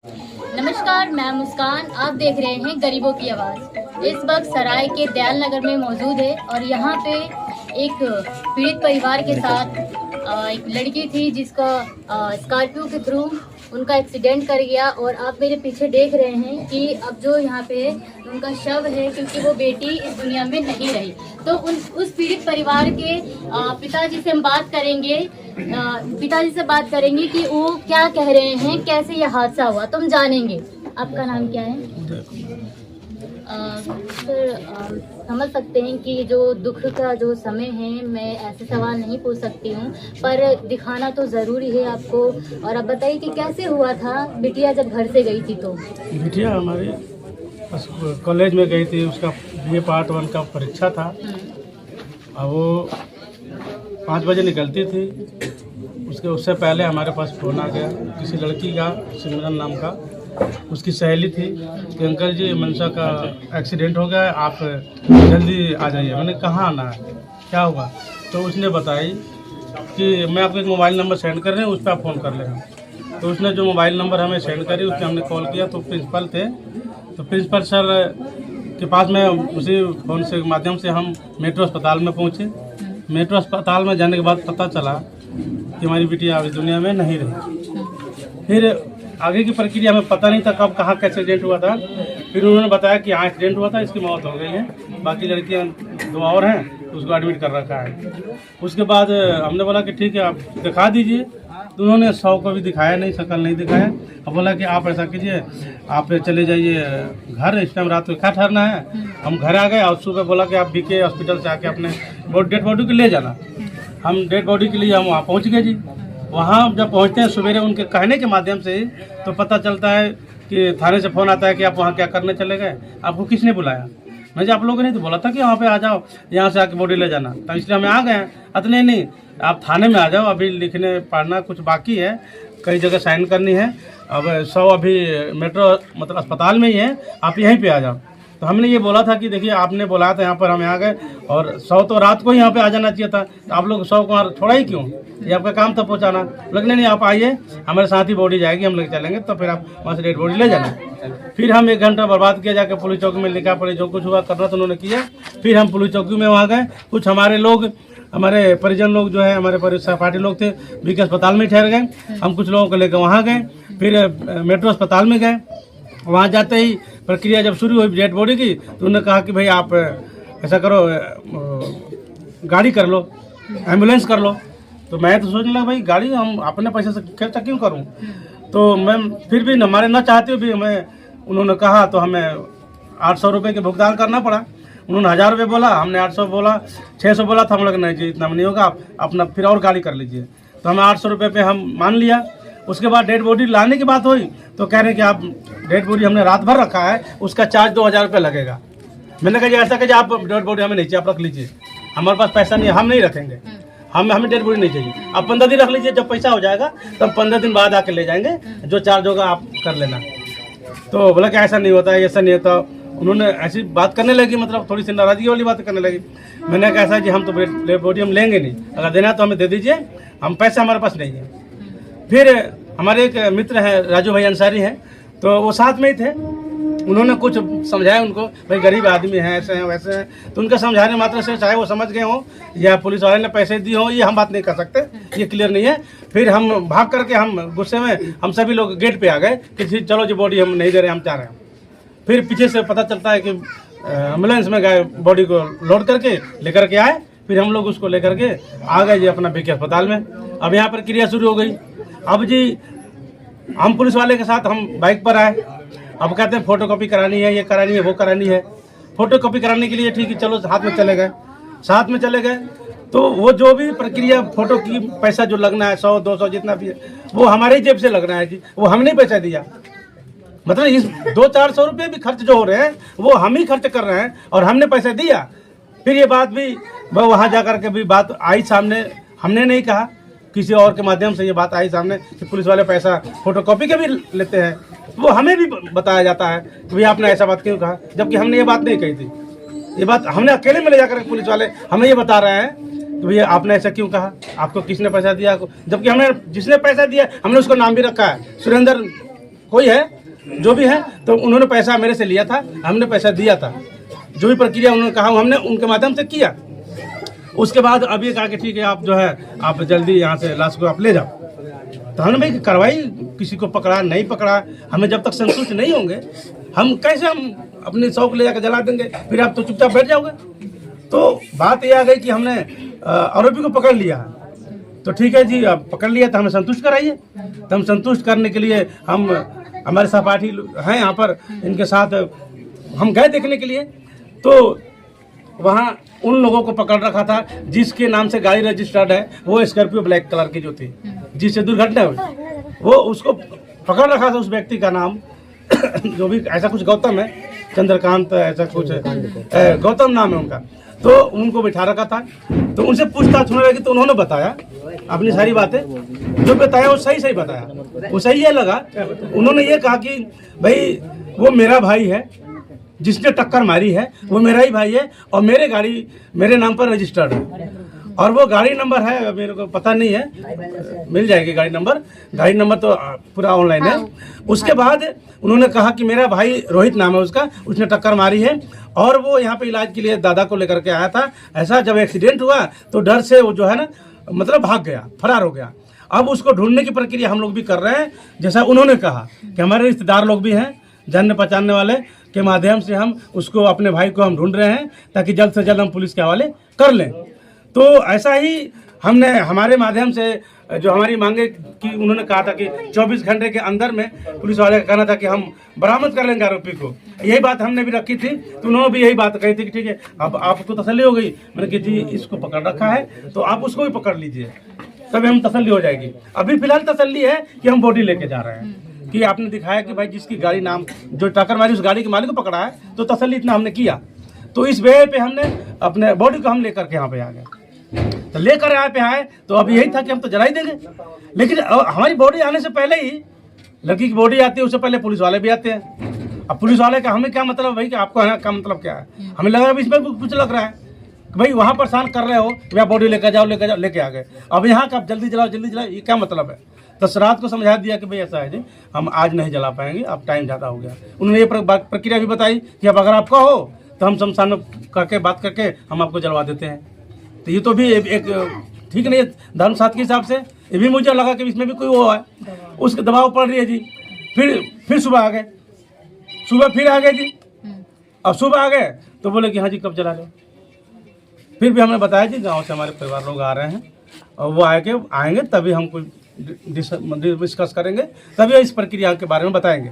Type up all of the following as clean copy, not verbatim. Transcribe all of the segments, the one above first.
नमस्कार, मैं मुस्कान। आप देख रहे हैं गरीबों की आवाज़। इस वक्त सराय के दयाल नगर में मौजूद है और यहाँ पे एक पीड़ित परिवार के साथ एक लड़की थी जिसका स्कॉर्पियो के थ्रू उनका एक्सीडेंट कर गया। और आप मेरे पीछे देख रहे हैं कि अब जो यहाँ पे उनका शव है, क्योंकि वो बेटी इस दुनिया में नहीं रही। तो उस पीड़ित परिवार के पिताजी से हम बात करेंगे, पिताजी से बात करेंगे कि वो क्या कह रहे हैं, कैसे यह हादसा हुआ, तो हम जानेंगे। आपका नाम क्या है? सर, समझ सकते हैं कि जो दुख का जो समय है, मैं ऐसे सवाल नहीं पूछ सकती हूँ, पर दिखाना तो ज़रूरी है आपको। और अब बताइए कि कैसे हुआ था बिटिया जब घर से गई थी? तो बिटिया हमारी कॉलेज में गई थी, उसका BA पार्ट 1 का परीक्षा था। अब वो 5 बजे निकलती थी। उससे पहले हमारे पास फ़ोन आ गया किसी लड़की का, सिमरन नाम का, उसकी सहेली थी कि अंकल जी मनसा का एक्सीडेंट हो गया है, आप जल्दी आ जाइए। मैंने कहाँ आना है, क्या हुआ? तो उसने बताई कि मैं आपको एक मोबाइल नंबर सेंड कर रहे हैं, उस पर आप फ़ोन कर लेना। तो उसने जो मोबाइल नंबर हमें सेंड करी, उस पर हमने कॉल किया तो प्रिंसिपल थे। तो प्रिंसिपल सर के पास में उसी फ़ोन से माध्यम से हम मेट्रो अस्पताल में पहुँचे। मेट्रो अस्पताल में जाने के बाद पता चला कि हमारी बिटिया अभी दुनिया में नहीं रही। फिर आगे की प्रक्रिया हमें पता नहीं था कब कहाँ का एक्सीडेंट हुआ था। फिर उन्होंने बताया कि यहाँ एक्सीडेंट हुआ था, इसकी मौत हो गई है, बाकी लड़कियाँ 2 और हैं, उसको एडमिट कर रखा है। उसके बाद हमने बोला कि ठीक है आप दिखा दीजिए। तो उन्होंने 100 को भी दिखाया नहीं, शक्ल नहीं दिखाया। अब बोला कि आप ऐसा कीजिए, आप चले जाइए घर, इस टाइम रात को क्या ठहरना है। हम घर आ गए और सुबह बोला कि आप BK हॉस्पिटल से आके अपने डेड बॉडी को ले जाना। हम डेड बॉडी के लिए हम वहाँ पहुँच गए जी। वहाँ जब पहुँचते हैं सवेरे, उनके कहने के माध्यम से तो पता चलता है कि थाने से फ़ोन आता है कि आप वहाँ क्या करने चले गए, आपको किसने बुलाया? मैं आप लोगों ने तो बोला था कि वहाँ पे आ जाओ, यहाँ से आके बॉडी ले जाना, तो इसलिए हमें आ गए हैं। अतने नहीं, आप थाने में आ जाओ, अभी लिखने पढ़ना कुछ बाकी है, कई जगह साइन करनी है। अब 100 अभी मेट्रो मतलब अस्पताल में ही है, आप यहीं पे आ जाओ। तो हमने ये बोला था कि देखिए आपने बोला था यहाँ पर, हम आ गए, और 100 तो रात को ही यहाँ पे आ जाना चाहिए था, तो आप लोग 100 को छोड़ा ही क्यों? ये आपका काम था पहुँचाना। लगने नहीं, आप आइए, हमारे साथ ही बॉडी जाएगी, हम लेके चलेंगे, तो फिर आप वहाँ से डेड बॉडी ले जाना। फिर हम 1 घंटा बर्बाद किया, जाकर पुलिस चौकी में लिखा पड़े, जो कुछ हुआ करना तो उन्होंने किया। फिर हम पुलिस चौकी में वहाँ गए, कुछ हमारे लोग, हमारे परिजन लोग जो है, हमारे सहपाठी लोग थे, BK अस्पताल में ठहर गए। हम कुछ लोगों को लेकर वहाँ गए, फिर मेट्रो अस्पताल में गए। वहाँ जाते ही प्रक्रिया जब शुरू हुई डेड बॉडी की, तो उन्होंने कहा कि भाई आप ऐसा करो, गाड़ी कर लो, एम्बुलेंस कर लो। तो मैं तो सोचने लगा भाई गाड़ी हम अपने पैसे से खर्चा क्यों करूं? तो मैं फिर भी हमारे न चाहते हुए भी हमें उन्होंने कहा, तो हमें 800 रुपये के भुगतान करना पड़ा। उन्होंने 1000 रुपये बोला, हमने 800 बोला, 600 बोला था। हम लोग नहीं जी इतना नहीं होगा, आप अपना फिर और गाड़ी कर लीजिए। तो हमें 800 रुपये पे हम मान लिया। उसके बाद डेड बॉडी लाने की बात हुई, तो कह रहे हैं कि आप डेड बॉडी हमने रात भर रखा है, उसका चार्ज 2000 रुपये लगेगा। मैंने कहा ऐसा कहिए, आप डेड बॉडी हमें नहीं चाहिए, आप रख लीजिए, हमारे पास पैसा नहीं है, हम नहीं रखेंगे, हमें डेड बॉडी नहीं चाहिए। आप 15 दिन रख लीजिए, जब पैसा हो जाएगा तो हम 15 दिन बाद आके ले जाएंगे, जो चार्ज होगा आप कर लेना। तो बोला कि ऐसा नहीं होता है, ऐसा नहीं होता। उन्होंने ऐसी बात करने लगी, मतलब थोड़ी सी नाराजगी वाली बात करने लगी। मैंने कहा ऐसा जी हम तो डेड बॉडी हम लेंगे नहीं, अगर देना तो हमें दे दीजिए, हम पैसा हमारे पास नहीं है। फिर हमारे एक मित्र हैं, राजू भाई अंसारी हैं, तो वो साथ में ही थे। उन्होंने कुछ समझाया उनको, भाई गरीब आदमी हैं, ऐसे हैं वैसे हैं। तो उनके समझाने मात्र से, चाहे वो समझ गए हों या पुलिस वाले ने पैसे दिए हों, ये हम बात नहीं कर सकते, ये क्लियर नहीं है। फिर हम भाग करके, हम गुस्से में हम सभी लोग गेट पे आ गए कि चलो जी बॉडी हम नहीं दे रहे, हम चाह रहे हैं। फिर पीछे से पता चलता है कि एम्बुलेंस में गए, बॉडी को लोड करके लेकर के आए। फिर हम लोग उसको लेकर के आ गए जी अपना BK अस्पताल में। अब यहाँ पर क्रिया शुरू हो गई। अब जी हम पुलिस वाले के साथ हम बाइक पर आए। अब कहते हैं फोटोकॉपी करानी है, ये करानी है, वो करानी है। फोटोकॉपी कराने के लिए ठीक है, चलो साथ में चले गए। साथ में चले गए तो वो जो भी प्रक्रिया, फोटो की पैसा जो लगना है, 100 200 जितना भी है, वो हमारे जेब से लगना है जी, वो हमने पैसा दिया। मतलब इस 200-400 रुपये भी खर्च जो हो रहे हैं, वो हम ही खर्च कर रहे हैं और हमने पैसा दिया। फिर ये बात भी वहाँ जा कर के भी बात आई सामने, हमने नहीं कहा, किसी और के माध्यम से ये बात आई सामने कि पुलिस वाले पैसा फोटोकॉपी के भी लेते हैं। वो हमें भी बताया जाता है कि भैया आपने ऐसा बात क्यों कहा, जबकि हमने ये बात नहीं कही थी। ये बात हमने अकेले में ले जाकर पुलिस वाले हमें ये बता रहे हैं कि भैया आपने ऐसा क्यों कहा, आपको किसने पैसा दिया, जबकि हमने जिसने पैसा दिया हमने उसका नाम भी रखा है, सुरेंद्र कोई है जो भी है, तो उन्होंने पैसा मेरे से लिया था, हमने पैसा दिया था, जो भी प्रक्रिया उन्होंने कहा हमने उनके माध्यम से किया। उसके बाद अब ये कहा कि ठीक है आप जो है आप जल्दी यहाँ से लाश को आप ले जाओ। तो हमने भाई कार्रवाई, किसी को पकड़ा नहीं पकड़ा, हमें जब तक संतुष्ट नहीं होंगे हम कैसे हम अपने शौक ले जाकर जला देंगे, फिर आप तो चुपचाप बैठ जाओगे। तो बात ये आ गई कि हमने आरोपी को पकड़ लिया, तो ठीक है जी अब पकड़ लिया तो हमें संतुष्ट कराइए। तो हम संतुष्ट करने के लिए हम हमारे सहपाठी हैं यहाँ पर, इनके साथ हम गए देखने के लिए। तो वहाँ उन लोगों को पकड़ रखा था जिसके नाम से गाड़ी रजिस्टर्ड है, वो स्कॉर्पियो ब्लैक कलर की जो थी जिससे दुर्घटना हुई, वो उसको पकड़ रखा था। उस व्यक्ति का नाम जो भी ऐसा कुछ गौतम है, चंद्रकांत ऐसा कुछ गौतम नाम है उनका। तो उनको बिठा रखा था, तो उनसे पूछताछ होने लगी तो उन्होंने बताया अपनी सारी बातें, जो बताया वो सही बताया। वो सही ये लगा, उन्होंने ये कहा कि भाई वो मेरा भाई है, जिसने टक्कर मारी है वो मेरा ही भाई है, और मेरे गाड़ी मेरे नाम पर रजिस्टर्ड है, और वो गाड़ी नंबर है मेरे को पता नहीं है, मिल जाएगी गाड़ी नंबर तो पूरा ऑनलाइन है। उसके बाद उन्होंने कहा कि मेरा भाई रोहित नाम है उसका, उसने टक्कर मारी है और वो यहाँ पे इलाज के लिए दादा को लेकर के आया था। ऐसा जब एक्सीडेंट हुआ तो डर से वो जो है ना मतलब भाग गया, फरार हो गया। अब उसको ढूंढने की प्रक्रिया हम लोग भी कर रहे हैं, जैसा उन्होंने कहा कि हमारे रिश्तेदार लोग भी हैं, जानने पहचानने वाले के माध्यम से हम उसको अपने भाई को हम ढूंढ रहे हैं ताकि जल्द से जल्द हम पुलिस के हवाले कर लें। तो ऐसा ही हमने हमारे माध्यम से जो हमारी मांगे कि उन्होंने कहा था कि 24 घंटे के अंदर में पुलिस वाले का कहना था कि हम बरामद कर लेंगे आरोपी को। यही बात हमने भी रखी थी, तो उन्होंने भी यही बात कही थी कि ठीक है अब आपको तसल्ली हो गई। मैंने कि जी इसको पकड़ रखा है तो आप उसको भी पकड़ लीजिए, तभी हम तसल्ली हो जाएगी। अभी फिलहाल तसल्ली है कि हम बॉडी लेके जा रहे हैं, कि आपने दिखाया कि भाई जिसकी गाड़ी नाम जो टक्कर मारी उस गाड़ी के मालिक को पकड़ा है, तो तसल्ली इतना हमने किया। तो इस वे पे हमने अपने बॉडी को हम लेकर के यहाँ पे आ गए। तो लेकर यहाँ पे आए तो अब यही था कि हम तो जला ही देंगे, लेकिन हमारी बॉडी आने से पहले ही लड़की की बॉडी आती है, उससे पहले पुलिस वाले भी आते हैं। अब पुलिस वाले का हमें क्या मतलब भाई कि आपको है क्या मतलब क्या है? हमें लगा इसमें कुछ लग रहा है कि भाई वहाँ परेशान कर रहे हो, या बॉडी लेकर जाओ लेके आ गए। अब यहाँ का जल्दी जलाओ ये क्या मतलब है? तो रात को समझा दिया कि भाई ऐसा है जी हम आज नहीं जला पाएंगे, अब टाइम ज़्यादा हो गया। उन्होंने ये प्रक्रिया भी बताई कि अब अगर आपका हो तो हम शमशान में करके बात करके हम आपको जलवा देते हैं। तो ये तो भी एक ठीक नहीं है धर्म साथ के हिसाब से। ये भी मुझे लगा कि इसमें भी कोई वो है, उसके दबाव पड़ रही है जी। फिर सुबह आ गए, फिर आ गए जी। अब सुबह आ गए तो बोले कि हाँ जी कब जला लो। फिर भी हमने बताया जी गाँव से हमारे परिवार लोग आ रहे हैं और वो आएंगे तभी हम कोई डिस्कस करेंगे, तभी इस प्रक्रिया के बारे में बताएंगे।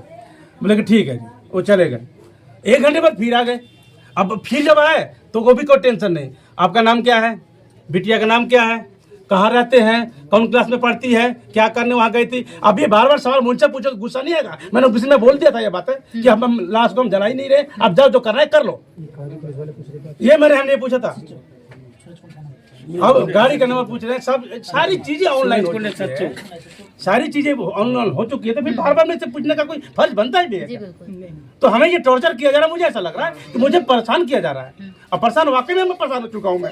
बोले कि ठीक है जी, वो चले गए। 1 घंटे बाद फिर आ गए। अब फिर जब आए तो वो भी कोई टेंशन नहीं, आपका नाम क्या है, बिटिया का नाम क्या है, कहाँ रहते हैं, कौन क्लास में पढ़ती है, क्या करने वहाँ गई थी। अब ये बार सवाल मुझसे पूछो, गुस्सा नहीं आएगा? मैंने किसी में बोल दिया था ये बातें कि हम लास्ट को हम जला ही नहीं रहे, अब जाओ जो कर रहे कर लो। ये हमने पूछा था। अब गाड़ी का नंबर पूछ रहे हैं, सब सारी चीजें ऑनलाइन हो चुकी है, सारी चीजें ऑनलाइन हो चुकी है। तो फिर बार मेरे से पूछने का कोई फर्ज बनता ही नहीं है। तो हमें ये टॉर्चर किया जा रहा है, मुझे ऐसा लग रहा है कि मुझे परेशान किया जा रहा है। और परेशान वाकई में मैं परेशान हो चुका हूँ मैं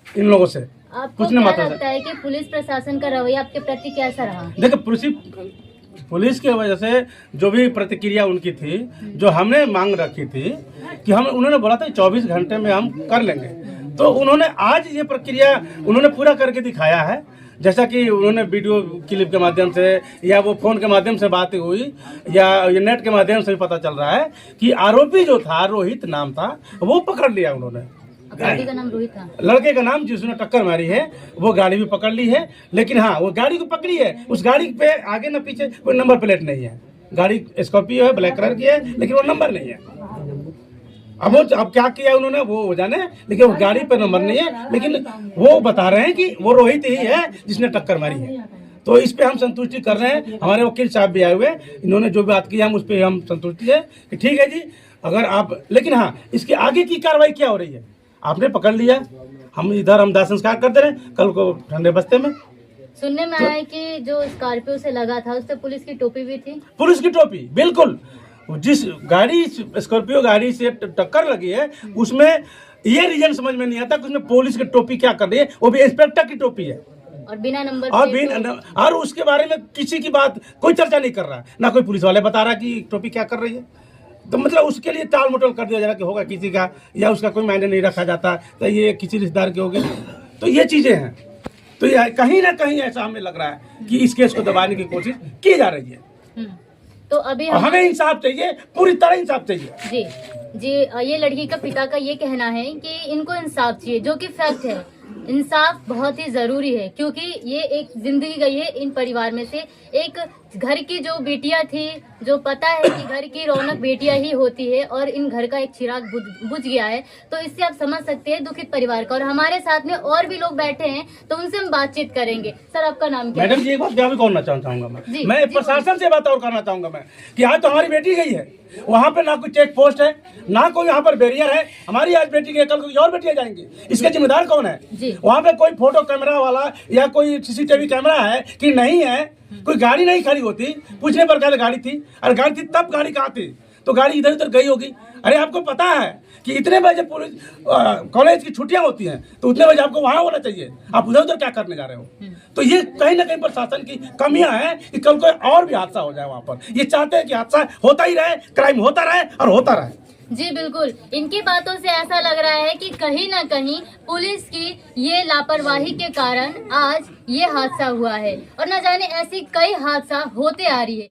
इन लोगों से। आपको क्या लगता है कि पुलिस प्रशासन का रवैया आपके प्रति कैसा रहा? देखिए पुलिस की वजह से जो भी प्रतिक्रिया उनकी थी, जो हमने मांग रखी थी कि हम उन्होंने बोला था 24 घंटे में हम कर लेंगे, तो उन्होंने आज ये प्रक्रिया उन्होंने पूरा करके दिखाया है। जैसा कि उन्होंने वीडियो क्लिप के माध्यम से या वो फोन के माध्यम से बात हुई या ये नेट के माध्यम से भी पता चल रहा है कि आरोपी जो था रोहित नाम था, वो पकड़ लिया उन्होंने। गाड़ी का नाम रोहित था, लड़के का नाम जिसने टक्कर मारी है वो गाड़ी भी पकड़ ली है। लेकिन हाँ वो गाड़ी को पकड़ी है, उस गाड़ी पे आगे न पीछे कोई नंबर प्लेट नहीं है। गाड़ी स्कॉर्पियो है, ब्लैक कलर की है, लेकिन वो नंबर नहीं है। अब क्या किया उन्होंने वो जाने, लेकिन वो गाड़ी पे नंबर नहीं है, लेकिन वो बता रहे हैं कि वो रोहित ही है जिसने टक्कर मारी है। तो इस पे हम संतुष्टि कर रहे हैं। हमारे वकील साहब भी आए हुए, इन्होंने जो बात की हम उस पर हम संतुष्टि है कि ठीक है जी अगर आप, लेकिन हाँ इसके आगे की कार्रवाई क्या हो रही है? आपने पकड़ लिया, हम इधर हम दाह संस्कार कर दे रहे हैं, कल को ठंडे बस्ते में। सुनने में आया कि जो स्कॉर्पियो से लगा था उस पे पुलिस की टोपी भी थी। पुलिस की टोपी बिल्कुल, जिस गाड़ी स्कॉर्पियो गाड़ी से टक्कर लगी है उसमें ये रीजन समझ में नहीं आता कि उसमें पुलिस की टोपी क्या कर रही है, वो भी इंस्पेक्टर की टोपी है। और बिना नंबर और प्लेट और उसके बारे में किसी की बात कोई चर्चा नहीं कर रहा है, ना कोई पुलिस वाले बता रहा कि टोपी क्या कर रही है। तो मतलब उसके लिए टाल मटोल कर दिया जा रहा कि होगा किसी का, या उसका कोई मायने नहीं रखा जाता, तो ये किसी रिश्तेदार के हो गए। तो ये चीज़ें हैं। तो ये कहीं ना कहीं ऐसा हमें लग रहा है कि इस केस को दबाने की कोशिश की जा रही है। तो अभी हमें इंसाफ चाहिए, पूरी तरह इंसाफ चाहिए। जी जी, ये लड़की का पिता का ये कहना है कि इनको इंसाफ चाहिए, जो कि फैक्ट है। इंसाफ बहुत ही जरूरी है, क्योंकि ये एक जिंदगी गई है इन परिवार में से। एक घर की जो बेटियां थी, जो पता है कि घर की रौनक बेटियां ही होती है, और इन घर का एक चिराग बुझ गया है। तो इससे आप समझ सकते हैं दुखित परिवार का। और हमारे साथ में और भी लोग बैठे हैं, तो उनसे हम बातचीत करेंगे। सर, आपका नाम क्या है? मैडम जी, एक बात भी करना चाहूंगा मैं प्रशासन से बात और करना चाहूंगा मैं कि आज तो हमारी बेटी गई है, वहाँ पे ना कोई चेक पोस्ट है, ना कोई यहाँ पर बैरियर है। हमारी आज बेटी गई, कल कोई और बेटियां जाएंगी, इसके जिम्मेदार कौन है? वहाँ पे कोई फोटो कैमरा वाला या कोई सीसीटीवी कैमरा है कि नहीं है? कोई गाड़ी नहीं खड़ी होती, पूछने पर कहते गाड़ी थी, और गाड़ी थी तब गाड़ी कहाँ थी? तो गाड़ी इधर उधर गई होगी। अरे आपको पता है कि इतने बजे पुलिस कॉलेज की छुट्टियां होती हैं, तो उतने बजे आपको वहां होना चाहिए, आप उधर उधर क्या करने जा रहे हो? तो ये कहीं ना कहीं प्रशासन की कमियां हैं कि कल कोई और भी हादसा हो जाए वहां पर। ये चाहते हैं कि हादसा होता ही रहे, क्राइम होता रहे और होता रहे। जी बिल्कुल, इनकी बातों से ऐसा लग रहा है कि कहीं ना कहीं पुलिस की ये लापरवाही के कारण आज ये हादसा हुआ है, और न जाने ऐसी कई हादसा होते आ रही है।